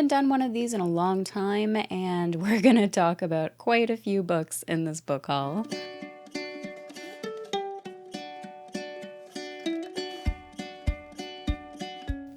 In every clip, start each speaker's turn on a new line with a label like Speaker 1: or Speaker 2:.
Speaker 1: haven't done one of these in a long time, and we're gonna talk about quite a few books in this book haul.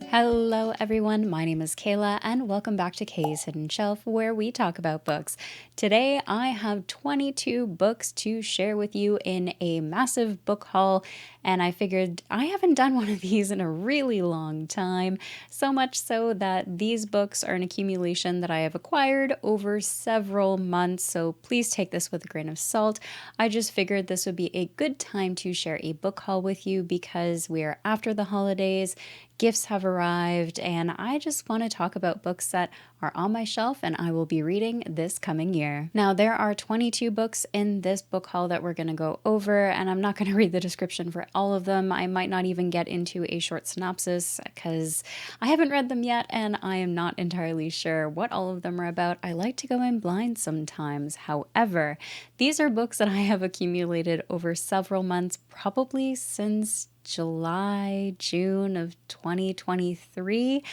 Speaker 1: Hello everyone, my name is Kayla and welcome back to Kay's Hidden Shelf, where we talk about books. Today I have 22 books to share with you in a massive book haul, and I figured I haven't done one of these in a really long time, so much so that these books are an accumulation that I have acquired over several months, so please take this with a grain of salt. I just figured this would be a good time to share a book haul with you because we are after the holidays. Gifts have arrived, and I just want to talk about books that are on my shelf and I will be reading this coming year. Now, there are 22 books in this book haul that we're going to go over, and I'm not going to read the description for all of them. I might not even get into a short synopsis because I haven't read them yet and I am not entirely sure what all of them are about. I like to go in blind sometimes. However, these are books that I have accumulated over several months, probably since July, June of 2023.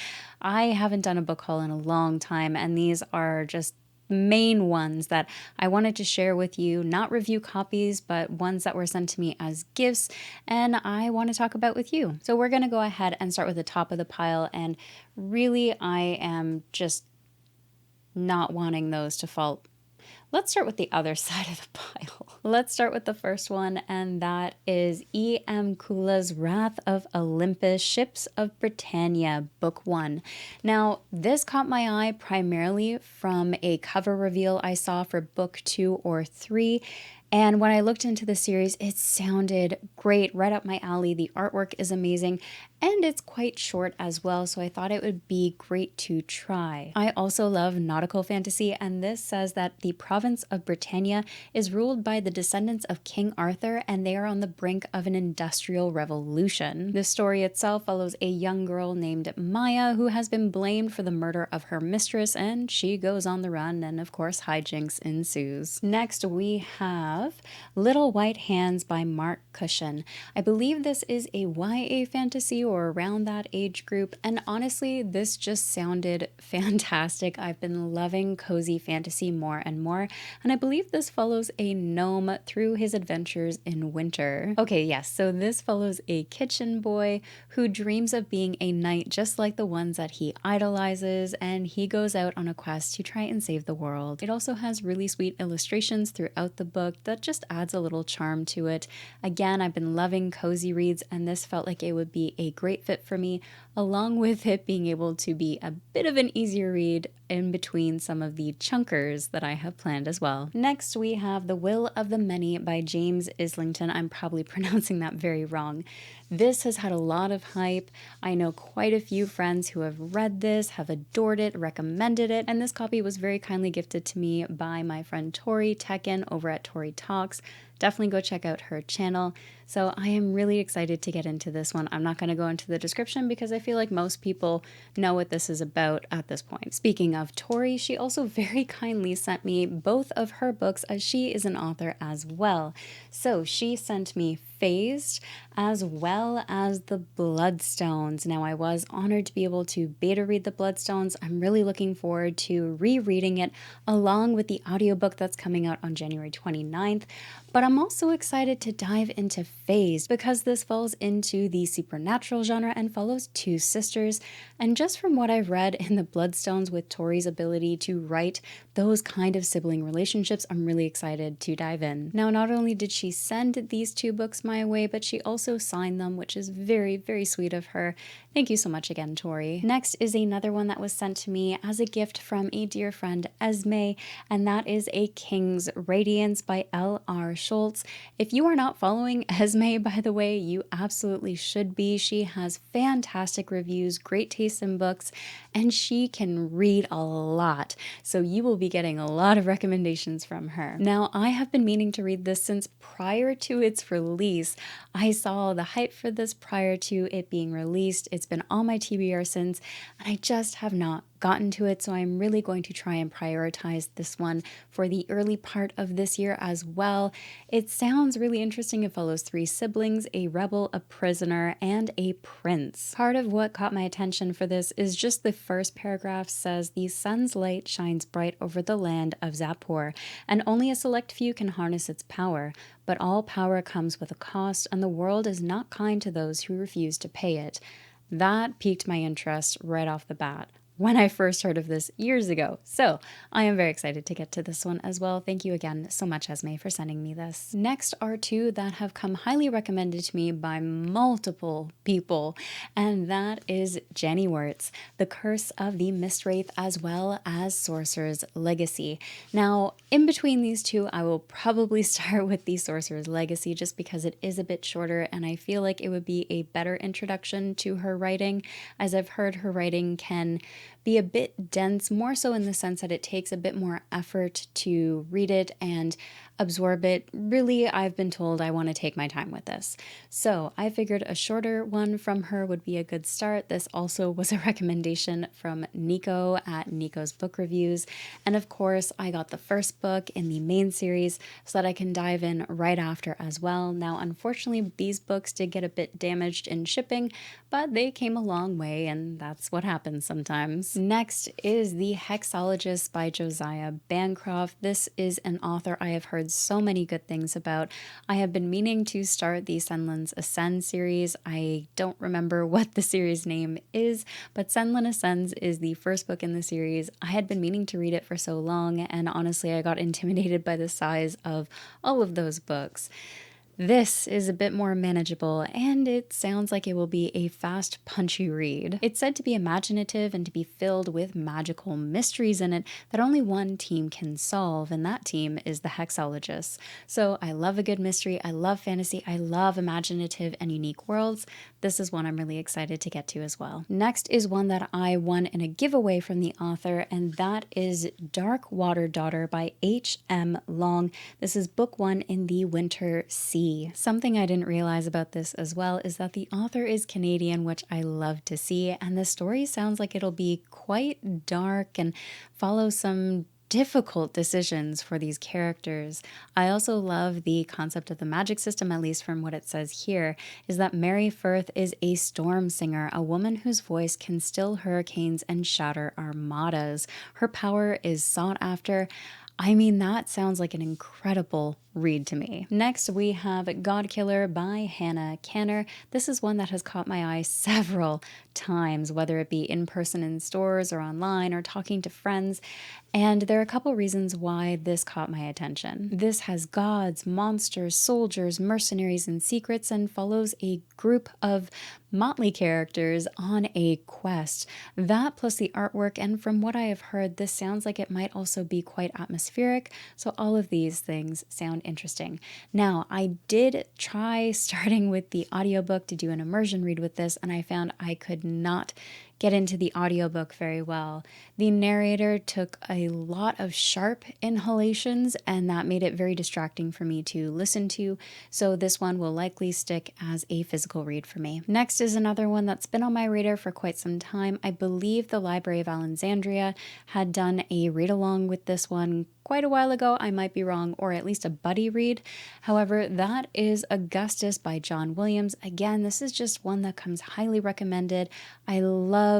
Speaker 1: I haven't done a book haul in a long time, and these are just main ones that I wanted to share with you, not review copies, but ones that were sent to me as gifts, and I want to talk about with you. So we're going to go ahead and start with the top of the pile, and really I am just not wanting those to fall. Let's start with the other side of the pile. Let's start with the first one, and that is E.M. Kula's Wrath of Olympus, Ships of Britannia, Book 1. Now, this caught my eye primarily from a cover reveal I saw for Book 2 or 3. And when I looked into the series, it sounded great, right up my alley. The artwork is amazing, and it's quite short as well, so I thought it would be great to try. I also love nautical fantasy, and this says that the province of Britannia is ruled by the descendants of King Arthur, and they are on the brink of an industrial revolution. The story itself follows a young girl named Maya who has been blamed for the murder of her mistress, and she goes on the run, and of course hijinks ensues. Next we have Little White Hands by Mark Cushion. I believe this is a YA fantasy or around that age group, and honestly this just sounded fantastic. I've been loving cozy fantasy more and more, and I believe this follows a gnome through his adventures in winter. Okay, yes, so this follows a kitchen boy who dreams of being a knight just like the ones that he idolizes, and he goes out on a quest to try and save the world. It also has really sweet illustrations throughout the book that just adds a little charm to it. Again, I've been loving cozy reads, and this felt like it would be a great fit for me, along with it being able to be a bit of an easier read in between some of the chunkers that I have planned as well. Next, we have The Will of the Many by James Islington. I'm probably pronouncing that very wrong. This has had a lot of hype. I know quite a few friends who have read this, have adored it, recommended it, and this copy was very kindly gifted to me by my friend Tori Tekken over at Tori Talks. Definitely go check out her channel. So I am really excited to get into this one. I'm not going to go into the description because I feel like most people know what this is about at this point. Speaking of Tori, she also very kindly sent me both of her books as she is an author as well. So she sent me Phased as well as The Bloodstones. Now, I was honored to be able to beta read The Bloodstones. I'm really looking forward to rereading it along with the audiobook that's coming out on January 29th. But I'm also excited to dive into Phased because this falls into the supernatural genre and follows two sisters. And just from what I've read in The Bloodstones with Tori's ability to write those kind of sibling relationships, I'm really excited to dive in. Now, not only did she send these two books my way, but she also signed them, which is very, very sweet of her. Thank you so much again, Tori. Next is another one that was sent to me as a gift from a dear friend, Esme, and that is A King's Radiance by L.R. Schultz. If you are not following Esme, by the way, you absolutely should be. She has fantastic reviews, great taste in books, and she can read a lot. So you will be getting a lot of recommendations from her. Now, I have been meaning to read this since prior to its release. I saw the hype for this prior to it being released. It's been on my TBR since, and I just have not gotten to it, so I'm really going to try and prioritize this one for the early part of this year as well. It sounds really interesting. It follows 3 siblings, a rebel, a prisoner, and a prince. Part of what caught my attention for this is just the first paragraph says, "The sun's light shines bright over the land of Zapor, and only a select few can harness its power. But all power comes with a cost, and the world is not kind to those who refuse to pay it." That piqued my interest right off the bat when I first heard of this years ago. So I am very excited to get to this one as well. Thank you again so much, Esme, for sending me this. Next are 2 that have come highly recommended to me by multiple people, and that is Jenny Wirt's The Curse of the Mistwraith, as well as Sorcerer's Legacy. Now, in between these 2, I will probably start with the Sorcerer's Legacy just because it is a bit shorter, and I feel like it would be a better introduction to her writing, as I've heard her writing can be a bit dense, more so in the sense that it takes a bit more effort to read it and absorb it. Really, I've been told I want to take my time with this. So I figured a shorter one from her would be a good start. This also was a recommendation from Nico at Nico's Book Reviews. And of course, I got the first book in the main series so that I can dive in right after as well. Now, unfortunately, these books did get a bit damaged in shipping, but they came a long way, and that's what happens sometimes. Next is The Hexologist by Josiah Bancroft. This is an author I have heard so many good things about. I have been meaning to start the Senlin's Ascend series. I don't remember what the series name is, but Senlin Ascends is the first book in the series. I had been meaning to read it for so long, and honestly, I got intimidated by the size of all of those books. This is a bit more manageable, and it sounds like it will be a fast, punchy read. It's said to be imaginative and to be filled with magical mysteries in it that only one team can solve, and that team is the Hexologists. So I love a good mystery, I love fantasy, I love imaginative and unique worlds. This is one I'm really excited to get to as well. Next is one that I won in a giveaway from the author, and that is Dark Water Daughter by H.M. Long. This is book 1 in the Winter Sea. Something I didn't realize about this as well is that the author is Canadian, which I love to see, and the story sounds like it'll be quite dark and follow some difficult decisions for these characters. I also love the concept of the magic system, at least from what it says here, is that Mary Firth is a storm singer, a woman whose voice can still hurricanes and shatter armadas. Her power is sought after. I mean, that sounds like an incredible read to me. Next, we have Godkiller by Hannah Kanner. This is one that has caught my eye several times, whether it be in person in stores or online or talking to friends. And there are a couple reasons why this caught my attention. This has gods, monsters, soldiers, mercenaries, and secrets, and follows a group of motley characters on a quest. That plus the artwork, and from what I have heard, this sounds like it might also be quite atmospheric. So all of these things sound interesting. Now, I did try starting with the audiobook to do an immersion read with this, and I found I could not get into the audiobook very well. The narrator took a lot of sharp inhalations, and that made it very distracting for me to listen to, so this one will likely stick as a physical read for me. Next is another one that's been on my radar for quite some time. I believe the Library of Alexandria had done a read-along with this one quite a while ago. I might be wrong, or at least a buddy read. However, that is Augustus by John Williams. Again, this is just one that comes highly recommended. I love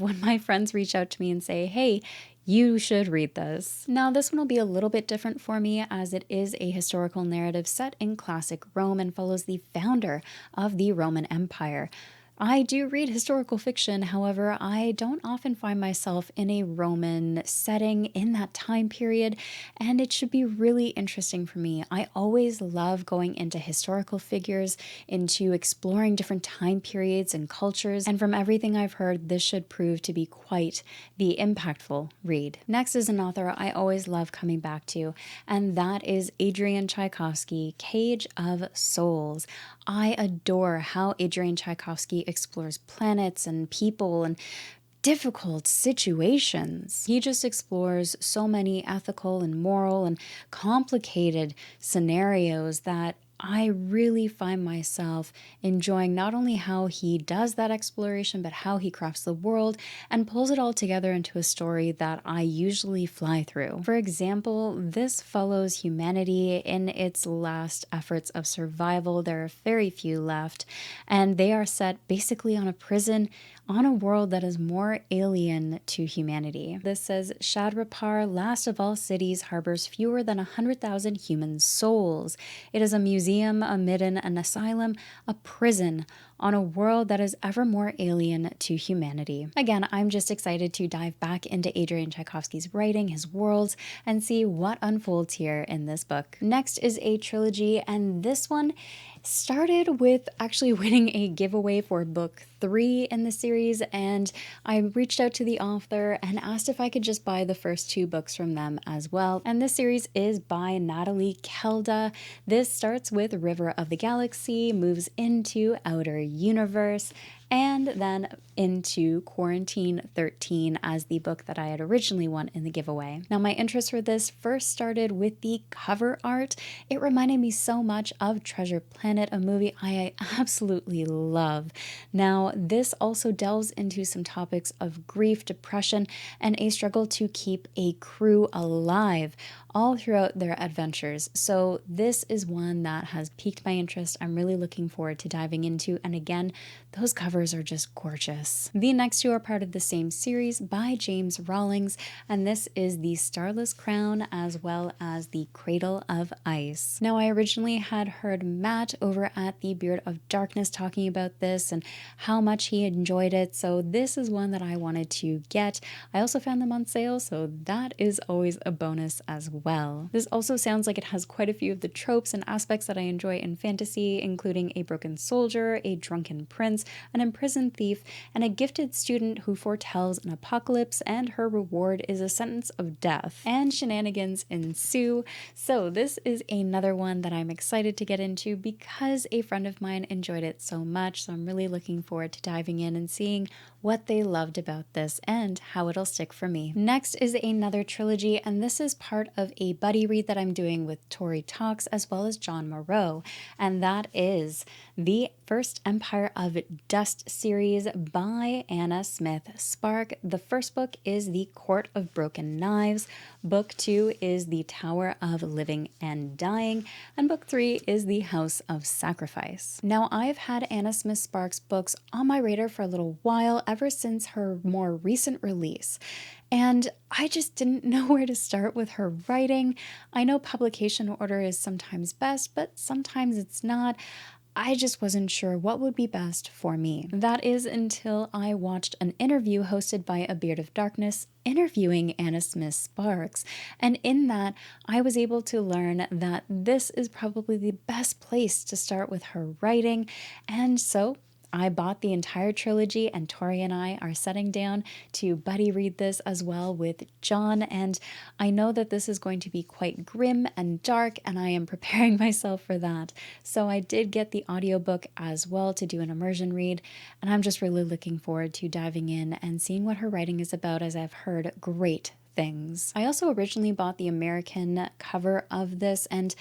Speaker 1: when my friends reach out to me and say, hey, you should read this. Now, this one will be a little bit different for me, as it is a historical narrative set in classic Rome and follows the founder of the Roman Empire. I do read historical fiction, however, I don't often find myself in a Roman setting in that time period, and it should be really interesting for me. I always love going into historical figures, into exploring different time periods and cultures, and from everything I've heard, this should prove to be quite the impactful read. Next is an author I always love coming back to, and that is Adrian Tchaikovsky, Cage of Souls. I adore how Adrian Tchaikovsky explores planets and people and difficult situations. He just explores so many ethical and moral and complicated scenarios that I really find myself enjoying not only how he does that exploration, but how he crafts the world and pulls it all together into a story that I usually fly through. For example, this follows humanity in its last efforts of survival. There are very few left, and they are set basically on a prison on a world that is more alien to humanity. This says, Shadrapar, last of all cities, harbors fewer than 100,000 human souls. It is a museum, a midden, an asylum, a prison on a world that is ever more alien to humanity. Again, I'm just excited to dive back into Adrian Tchaikovsky's writing, his worlds, and see what unfolds here in this book. Next is a trilogy, and this one started with actually winning a giveaway for book 3 in the series, and I reached out to the author and asked if I could just buy the first 2 books from them as well. And this series is by Natalie Kelda. This starts with River of the Galaxy, moves into Outer Universe, and then into Quarantine 13 as the book that I had originally won in the giveaway. Now, my interest for this first started with the cover art. It reminded me so much of Treasure Planet, a movie I absolutely love. Now, this also delves into some topics of grief, depression, and a struggle to keep a crew alive all throughout their adventures. So this is one that has piqued my interest. I'm really looking forward to diving into, and again, those covers are just gorgeous. The next 2 are part of the same series by James Rawlings, and this is The Starless Crown as well as The Cradle of Ice. Now, I originally had heard Matt over at the Beard of Darkness talking about this and how much he enjoyed it, so this is one that I wanted to get. I also found them on sale, so that is always a bonus as well. This also sounds like it has quite a few of the tropes and aspects that I enjoy in fantasy, including a broken soldier, a drunken prince, an imprisoned thief, and a gifted student who foretells an apocalypse, and her reward is a sentence of death. And shenanigans ensue. So this is another one that I'm excited to get into because a friend of mine enjoyed it so much, so I'm really looking forward to diving in and seeing what they loved about this and how it'll stick for me. Next is another trilogy, and this is part of a buddy read that I'm doing with Tori Talks as well as John Moreau, and that is the First Empire of Dust series by Anna Smith Spark. The first book is The Court of Broken Knives, book 2 is The Tower of Living and Dying, and book 3 is The House of Sacrifice. Now, I've had Anna Smith Spark's books on my radar for a little while, ever since her more recent release. And I just didn't know where to start with her writing. I know publication order is sometimes best, but sometimes it's not. I just wasn't sure what would be best for me. That is until I watched an interview hosted by A Beard of Darkness interviewing Anna Smith Sparks. And in that, I was able to learn that this is probably the best place to start with her writing. And so I bought the entire trilogy, and Tori and I are sitting down to buddy read this as well with John, and I know that this is going to be quite grim and dark, and I am preparing myself for that. So I did get the audiobook as well to do an immersion read, and I'm just really looking forward to diving in and seeing what her writing is about, as I've heard great things. I also originally bought the American cover of this, and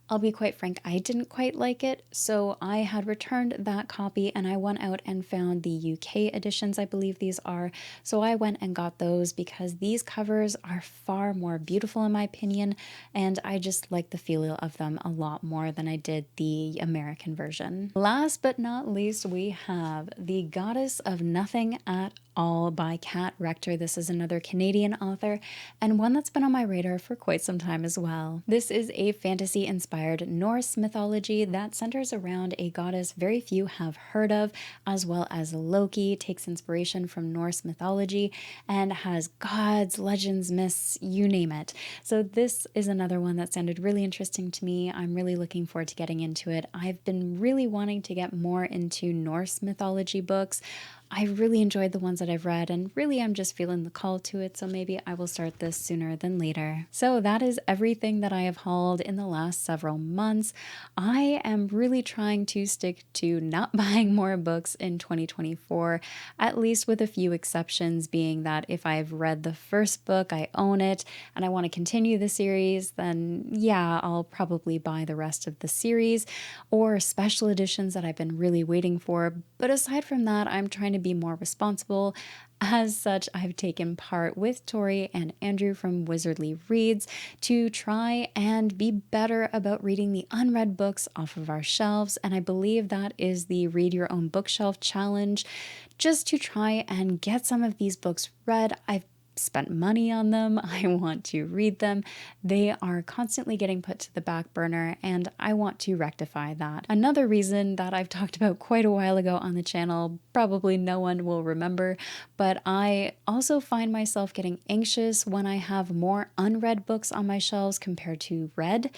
Speaker 1: I'll be quite frank, I didn't quite like it, so I had returned that copy and I went out and found the UK editions, I believe these are. So I went and got those because these covers are far more beautiful in my opinion, and I just like the feel of them a lot more than I did the American version. Last but not least, we have The Goddess of Nothing at All by Kat Rector. This is another Canadian author and one that's been on my radar for quite some time as well. This is a fantasy-inspired Norse mythology that centers around a goddess very few have heard of, as well as Loki. Takes inspiration from Norse mythology and has gods, legends, myths, you name it. So this is another one that sounded really interesting to me. I'm really looking forward to getting into it. I've been really wanting to get more into Norse mythology books. I really enjoyed the ones that I've read, and really I'm just feeling the call to it, so maybe I will start this sooner than later. So that is everything that I have hauled in the last several months. I am really trying to stick to not buying more books in 2024, at least with a few exceptions, being that if I've read the first book, I own it, and I want to continue the series, then yeah, I'll probably buy the rest of the series or special editions that I've been really waiting for. But aside from that, I'm trying to be more responsible. As such, I've taken part with Tori and Andrew from Wizardly Reads to try and be better about reading the unread books off of our shelves. And I believe that is the Read Your Own Bookshelf Challenge, just to try and get some of these books read. I've spent money on them. I want to read them. They are constantly getting put to the back burner, and I want to rectify that. Another reason that I've talked about quite a while ago on the channel, probably no one will remember, but I also find myself getting anxious when I have more unread books on my shelves compared to read.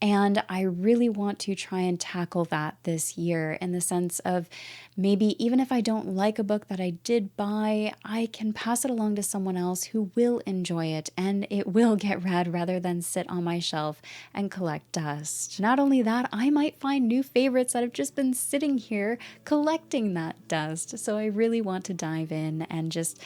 Speaker 1: And I really want to try and tackle that this year, in the sense of maybe even if I don't like a book that I did buy, I can pass it along to someone else who will enjoy it, and it will get read rather than sit on my shelf and collect dust. Not only that, I might find new favorites that have just been sitting here collecting that dust. So I really want to dive in and just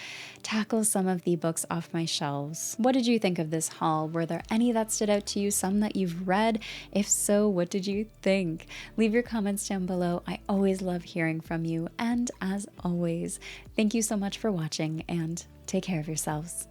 Speaker 1: tackle some of the books off my shelves. What did you think of this haul? Were there any that stood out to you, some that you've read? If so, what did you think? Leave your comments down below. I always love hearing from you. And as always, thank you so much for watching, and take care of yourselves.